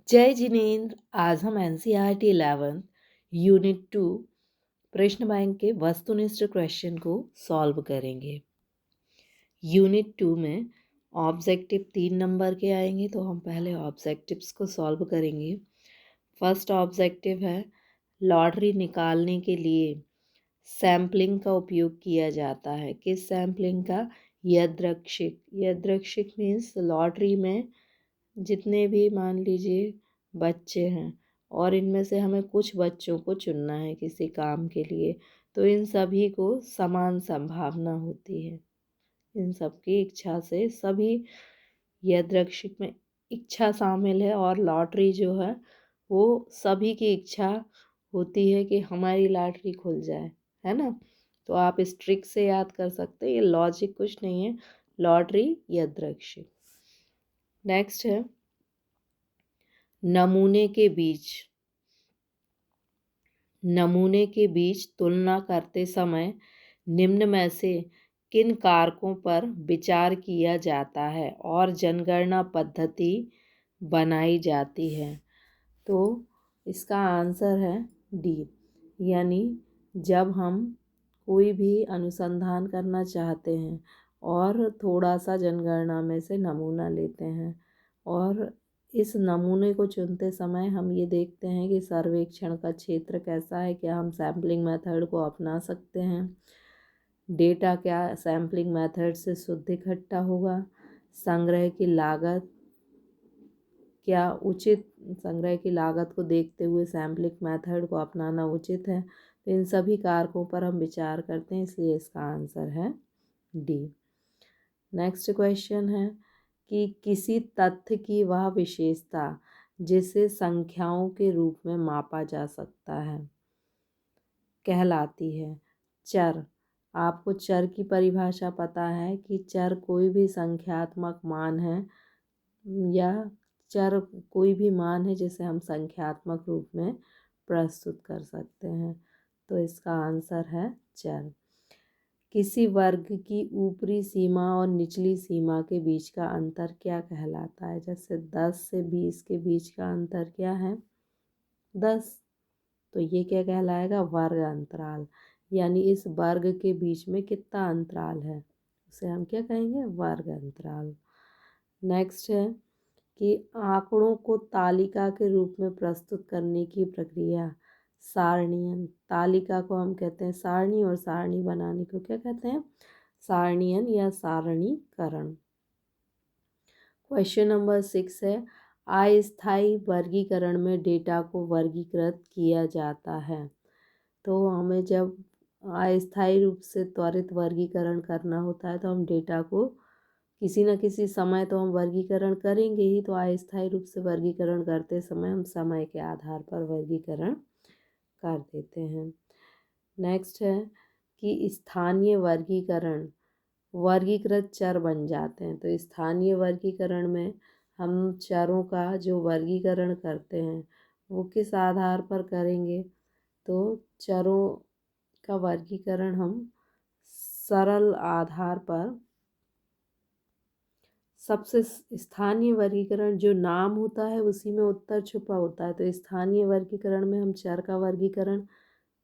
जय जिनेन्द्र। आज हम NCERT 11 यूनिट 2 प्रश्न बैंक के वस्तुनिष्ठ क्वेश्चन को सॉल्व करेंगे। यूनिट 2 में ऑब्जेक्टिव 3 नंबर के आएंगे, तो हम पहले ऑब्जेक्टिव्स को सॉल्व करेंगे। फर्स्ट ऑब्जेक्टिव है, लॉटरी निकालने के लिए सैम्पलिंग का उपयोग किया जाता है। किस सैम्पलिंग का? यादृच्छिक। यादृच्छिक मीन्स लॉटरी में जितने भी मान लीजिए बच्चे हैं और इनमें से हमें कुछ बच्चों को चुनना है किसी काम के लिए, तो इन सभी को समान संभावना होती है। इन सबकी इच्छा से सभी यादृच्छिक में इच्छा शामिल है और लॉटरी जो है वो सभी की इच्छा होती है कि हमारी लॉटरी खुल जाए, है ना। तो आप इस ट्रिक से याद कर सकते हैं, ये लॉजिक कुछ नहीं है, लॉटरी यादृच्छिक। नेक्स्ट है, नमूने के बीच तुलना करते समय निम्न में से किन कारकों पर विचार किया जाता है और जनगणना पद्धति बनाई जाती है? तो इसका आंसर है डी, यानी जब हम कोई भी अनुसंधान करना चाहते हैं और थोड़ा सा जनगणना में से नमूना लेते हैं और इस नमूने को चुनते समय हम ये देखते हैं कि सर्वेक्षण का क्षेत्र कैसा है, क्या हम सैम्पलिंग मेथड को अपना सकते हैं, डेटा क्या सैम्पलिंग मेथड से शुद्ध इकट्ठा होगा, संग्रह की लागत क्या उचित, संग्रह की लागत को देखते हुए सैम्पलिंग मेथड को अपनाना उचित है। तो इन सभी कारकों पर हम विचार करते हैं, इसलिए इसका आंसर है डी। नेक्स्ट क्वेश्चन है कि किसी तथ्य की वह विशेषता जिसे संख्याओं के रूप में मापा जा सकता है कहलाती है चर। आपको चर की परिभाषा पता है कि चर कोई भी संख्यात्मक मान है या चर कोई भी मान है जिसे हम संख्यात्मक रूप में प्रस्तुत कर सकते हैं। तो इसका आंसर है चर। किसी वर्ग की ऊपरी सीमा और निचली सीमा के बीच का अंतर क्या कहलाता है? जैसे 10 से 20 के बीच का अंतर क्या है? 10। तो ये क्या कहलाएगा? वर्ग अंतराल। यानी इस वर्ग के बीच में कितना अंतराल है उसे हम क्या कहेंगे? वर्ग अंतराल। नेक्स्ट है कि आंकड़ों को तालिका के रूप में प्रस्तुत करने की प्रक्रिया सारणीयन। तालिका को हम कहते हैं सारणी और सारणी बनाने को क्या कहते हैं? सारणीयन या सारणीकरण। क्वेश्चन नंबर 6 है, अस्थायी वर्गीकरण में डेटा को वर्गीकृत किया जाता है। तो हमें जब अस्थायी रूप से त्वरित वर्गीकरण करना होता है तो हम डेटा को किसी न किसी समय तो हम वर्गीकरण करेंगे ही, तो अस्थायी रूप से वर्गीकरण करते समय हम समय के आधार पर वर्गीकरण कर देते हैं। नेक्स्ट है कि स्थानीय वर्गीकरण वर्गीकृत चर बन जाते हैं। तो स्थानीय वर्गीकरण में हम चरों का जो वर्गीकरण करते हैं वो किस आधार पर करेंगे? तो चरों का वर्गीकरण हम सरल आधार पर, सबसे स्थानीय वर्गीकरण जो नाम होता है उसी में उत्तर छुपा होता है। तो स्थानीय वर्गीकरण में हम चर का वर्गीकरण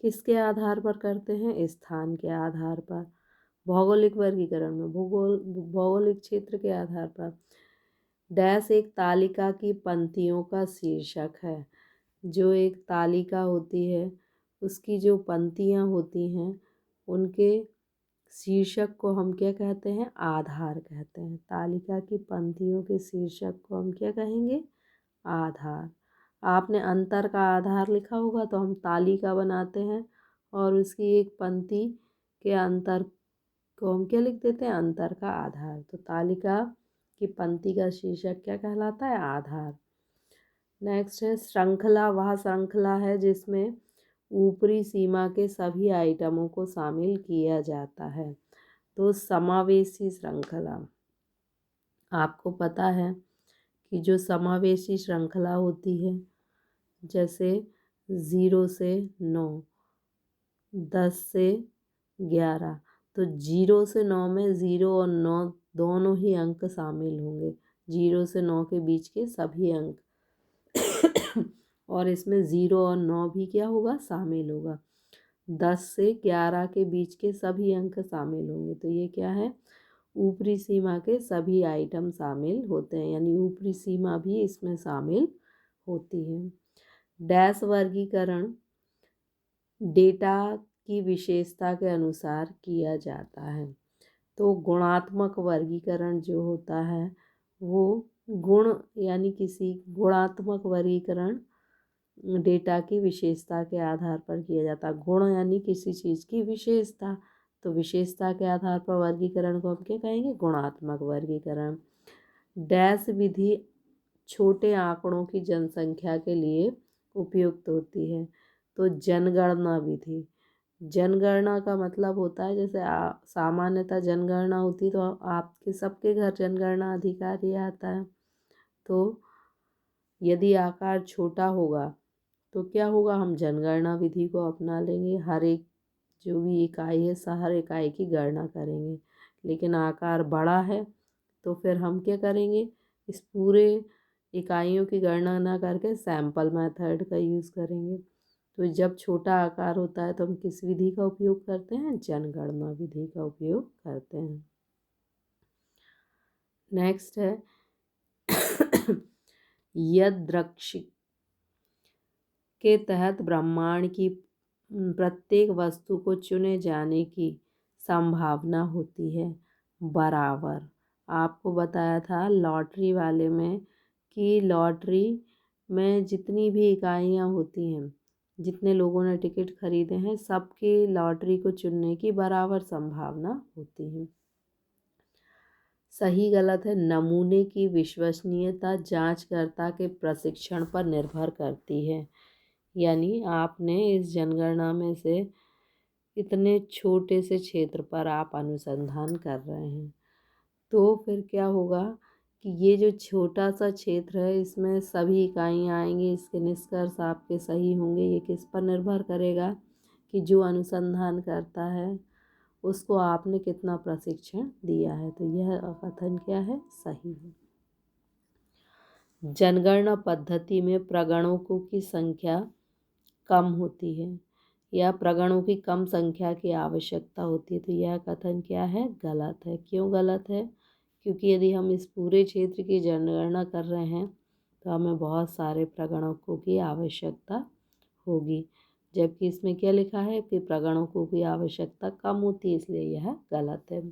किसके आधार पर करते हैं? स्थान के आधार पर। भौगोलिक वर्गीकरण में भौगोलिक क्षेत्र के आधार पर। डैश एक तालिका की पंक्तियों का शीर्षक है। जो एक तालिका होती है उसकी जो पंक्तियाँ होती हैं उनके शीर्षक को हम क्या कहते हैं? आधार कहते हैं। तालिका की पंक्तियों के शीर्षक को हम क्या कहेंगे? आधार। आपने अंतर का आधार लिखा होगा, तो हम तालिका बनाते हैं और उसकी एक पंक्ति के अंतर को हम क्या लिख देते हैं? अंतर का आधार। तो तालिका की पंक्ति का शीर्षक क्या कहलाता है? आधार। नेक्स्ट है, श्रृंखला वह श्रृंखला है जिसमें ऊपरी सीमा के सभी आइटमों को शामिल किया जाता है। तो समावेशी श्रृंखला। आपको पता है कि जो समावेशी श्रृंखला होती है, जैसे 0 से 9, 10 से 11, तो 0 से 9 में 0 और 9 दोनों ही अंक शामिल होंगे। 0 से 9 के बीच के सभी अंक और इसमें 0 और 9 भी क्या होगा, शामिल होगा। 10 से 11 के बीच के सभी अंक शामिल होंगे। तो ये क्या है, ऊपरी सीमा के सभी आइटम शामिल होते हैं, यानी ऊपरी सीमा भी इसमें शामिल होती है। डैश वर्गीकरण डेटा की विशेषता के अनुसार किया जाता है। तो गुणात्मक वर्गीकरण जो होता है वो गुण यानी किसी गुणात्मक वर्गीकरण डेटा की विशेषता के आधार पर किया जाता है। गुण यानी किसी चीज़ की विशेषता, तो विशेषता के आधार पर वर्गीकरण को हम क्या कहेंगे, गुणात्मक वर्गीकरण। डैश विधि छोटे आंकड़ों की जनसंख्या के लिए उपयुक्त होती है। तो जनगणना विधि, जनगणना का मतलब होता है जैसे सामान्यतः जनगणना होती है तो आपके सबके घर जनगणना अधिकारी आता है। तो यदि आकार छोटा होगा तो क्या होगा, हम जनगणना विधि को अपना लेंगे, हर एक जो भी इकाई है हर इकाई की गणना करेंगे। लेकिन आकार बड़ा है तो फिर हम क्या करेंगे, इस पूरे इकाइयों की गणना ना करके सैंपल मेथड का यूज़ करेंगे। तो जब छोटा आकार होता है तो हम किस विधि का उपयोग करते हैं, जनगणना विधि का उपयोग करते हैं। नेक्स्ट है यादृच्छिक के तहत ब्रह्मांड की प्रत्येक वस्तु को चुने जाने की संभावना होती है बराबर। आपको बताया था लॉटरी वाले में कि लॉटरी में जितनी भी इकाइयाँ होती हैं, जितने लोगों ने टिकट खरीदे हैं, सबकी लॉटरी को चुनने की बराबर संभावना होती है। सही गलत है, नमूने की विश्वसनीयता जांचकर्ता के प्रशिक्षण पर निर्भर करती है। यानी आपने इस जनगणना में से इतने छोटे से क्षेत्र पर आप अनुसंधान कर रहे हैं, तो फिर क्या होगा कि ये जो छोटा सा क्षेत्र है इसमें सभी इकाइयाँ आएंगी, इसके निष्कर्ष आपके सही होंगे। ये किस पर निर्भर करेगा कि जो अनुसंधान करता है उसको आपने कितना प्रशिक्षण दिया है। तो यह कथन क्या है, सही है। जनगणना पद्धति में प्रगणकों की संख्या कम होती है या प्रगणों की कम संख्या की आवश्यकता होती है। तो यह कथन क्या है, गलत है। क्यों गलत है, क्योंकि यदि हम इस पूरे क्षेत्र की जनगणना कर रहे हैं तो हमें बहुत सारे प्रगणकों की आवश्यकता होगी, जबकि इसमें क्या लिखा है कि प्रगणकों की आवश्यकता कम होती है, इसलिए यह गलत है।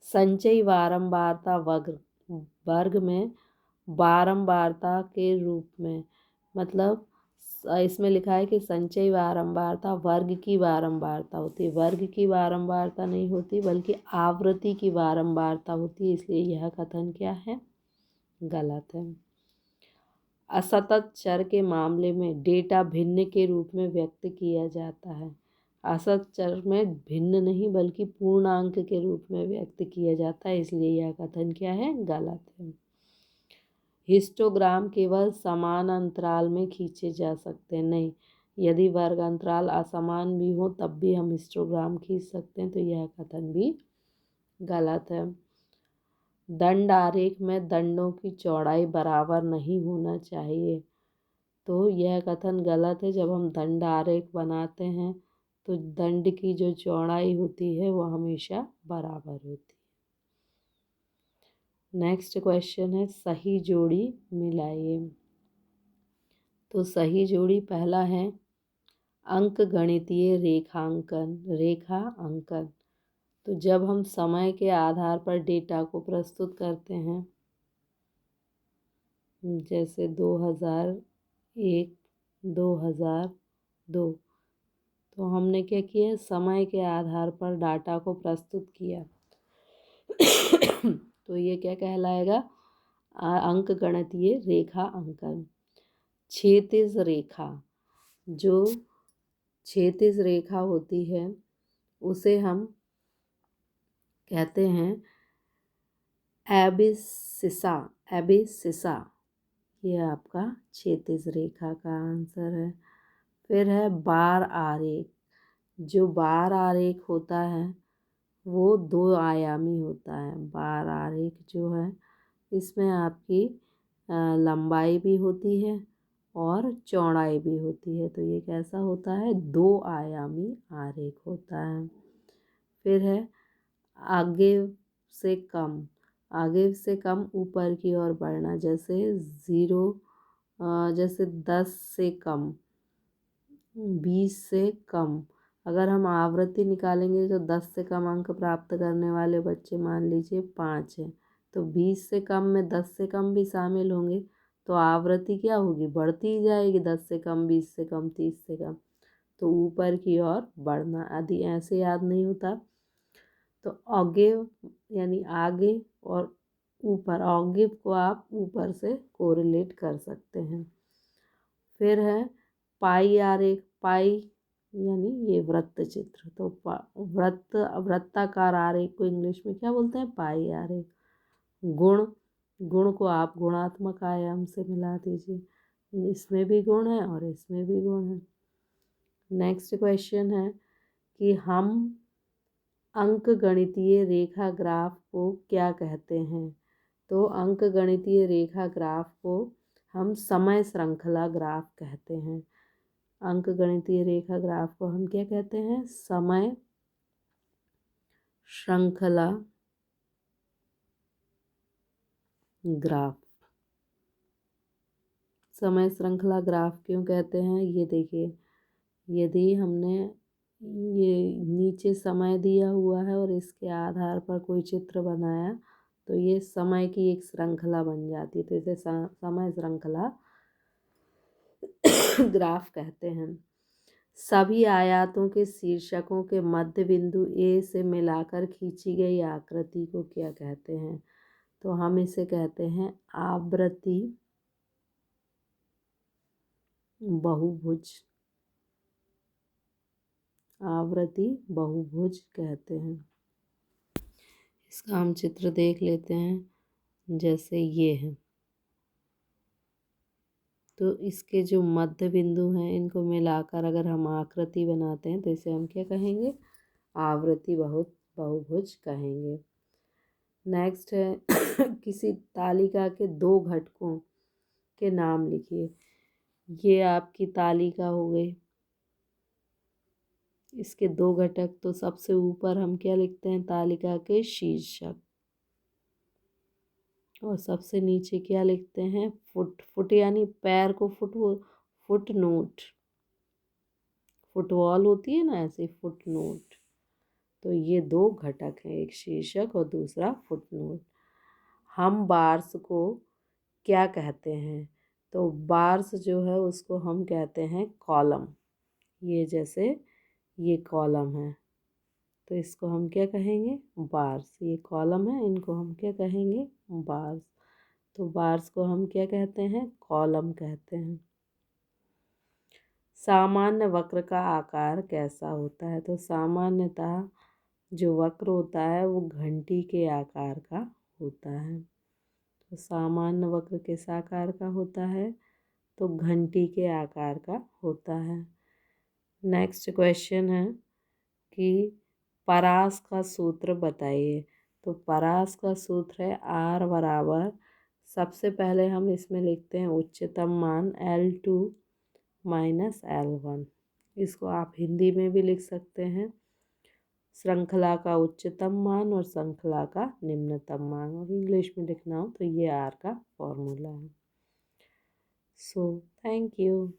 संचयी बारंबारता वर्ग में बारंबारता के रूप में, मतलब इसमें लिखा है कि संचयी बारंबारता वर्ग की बारंबारता होती है, वर्ग की बारंबारता नहीं होती बल्कि आवृत्ति की बारंबारता होती है, इसलिए यह कथन क्या है, गलत है। असतत चर के मामले में डेटा भिन्न के रूप में व्यक्त किया जाता है। असतत चर में भिन्न नहीं बल्कि पूर्णांक के रूप में व्यक्त किया जाता है, इसलिए यह कथन क्या है, गलत है। हिस्टोग्राम केवल समान अंतराल में खींचे जा सकते हैं, नहीं, यदि वर्ग अंतराल असमान भी हो तब भी हम हिस्टोग्राम खींच सकते हैं, तो यह कथन भी गलत है। दंड आरेख में दंडों की चौड़ाई बराबर नहीं होना चाहिए, तो यह कथन गलत है। जब हम दंड आरेख बनाते हैं तो दंड की जो चौड़ाई होती है वो हमेशा बराबर होती है। नेक्स्ट क्वेश्चन है सही जोड़ी मिलाइए। तो सही जोड़ी पहला है अंक गणितीय रेखा अंकन। तो जब हम समय के आधार पर डेटा को प्रस्तुत करते हैं, जैसे 2001 2002, तो हमने क्या किया, समय के आधार पर डाटा को प्रस्तुत किया तो ये क्या कहलाएगा, अंक गणितीय रेखा अंकन। क्षैतिज रेखा, जो क्षैतिज रेखा होती है उसे हम कहते हैं एबिसिसा। ये आपका क्षैतिज रेखा का आंसर है। फिर है बार आरेख। जो बार आरेख होता है वो 2 आयामी होता है। बार आरेख जो है इसमें आपकी लंबाई भी होती है और चौड़ाई भी होती है। तो ये कैसा होता है? 2 आयामी आरेख होता है। फिर है आगे से कम, आगे से कम ऊपर की ओर बढ़ना, जैसे 10 से कम, 20 से कम। अगर हम आवृत्ति निकालेंगे तो 10 से कम अंक प्राप्त करने वाले बच्चे मान लीजिए 5 हैं, तो 20 से कम में 10 से कम भी शामिल होंगे, तो आवृत्ति क्या होगी? बढ़ती ही जाएगी, 10 से कम, 20 से कम, 30 से कम, तो ऊपर की ओर बढ़ना। यदि ऐसे याद नहीं होता तो ऑगिव यानी आगे और ऊपर, ऑगिव को आप ऊपर से कोरिलेट कर सकते हैं। फिर है पाई आरेख, पाई यानी ये वृत्त चित्र, तो वृत्ताकार आरेख को इंग्लिश में क्या बोलते हैं? पाई आरेख। गुण, गुण को आप गुणात्मक आयाम से मिला दीजिए, इसमें भी गुण है और इसमें भी गुण है। नेक्स्ट क्वेश्चन है कि हम अंकगणितीय रेखा ग्राफ को क्या कहते हैं? तो अंकगणितीय रेखा ग्राफ को हम समय श्रृंखला ग्राफ कहते हैं। अंकगणितीय रेखा ग्राफ को हम क्या कहते हैं? समय श्रृंखला ग्राफ। समय श्रृंखला ग्राफ क्यों कहते हैं? ये देखिए, यदि हमने ये नीचे समय दिया हुआ है और इसके आधार पर कोई चित्र बनाया, तो ये समय की एक श्रृंखला बन जाती है, तो इसे समय श्रृंखला ग्राफ कहते हैं। सभी आयातों के शीर्षकों के मध्य बिंदु ए से मिलाकर खींची गई आकृति को क्या कहते हैं? तो हम इसे कहते हैं आवृत्ति बहुभुज। आवृत्ति बहुभुज कहते हैं। इसका हम चित्र देख लेते हैं, जैसे ये है, तो इसके जो मध्य बिंदु हैं इनको मिलाकर अगर हम आकृति बनाते हैं तो इसे हम क्या कहेंगे? आवृत्ति बहुभुज कहेंगे। नेक्स्ट है किसी तालिका के 2 घटकों के नाम लिखिए। ये आपकी तालिका हो गई, इसके 2 घटक, तो सबसे ऊपर हम क्या लिखते हैं? तालिका के शीर्षक, और सबसे नीचे क्या लिखते हैं? फुट। फुट यानी पैर को फुट नोट, फुटबॉल होती है ना, ऐसे फुट नोट। तो ये 2 घटक हैं, एक शीर्षक और दूसरा फुट नोट। हम बार्स को क्या कहते हैं? तो बार्स जो है उसको हम कहते हैं कॉलम। ये जैसे ये कॉलम है, तो इसको हम क्या कहेंगे? बार्स। ये कॉलम है, इनको हम क्या कहेंगे? बार्स। तो बार्स को हम क्या कहते हैं? कॉलम कहते हैं। सामान्य वक्र का आकार कैसा होता है? तो सामान्यतः जो वक्र होता है वो घंटी के आकार का होता है। तो सामान्य वक्र किस आकार का होता है? तो घंटी के आकार का होता है। नेक्स्ट क्वेश्चन है कि परास का सूत्र बताइए। तो परास का सूत्र है R बराबर, सबसे पहले हम इसमें लिखते हैं उच्चतम मान L2 माइनस L1। इसको आप हिंदी में भी लिख सकते हैं, श्रृंखला का उच्चतम मान और श्रृंखला का निम्नतम मान, और इंग्लिश में लिखना हो तो ये R का फॉर्मूला है। So thank you.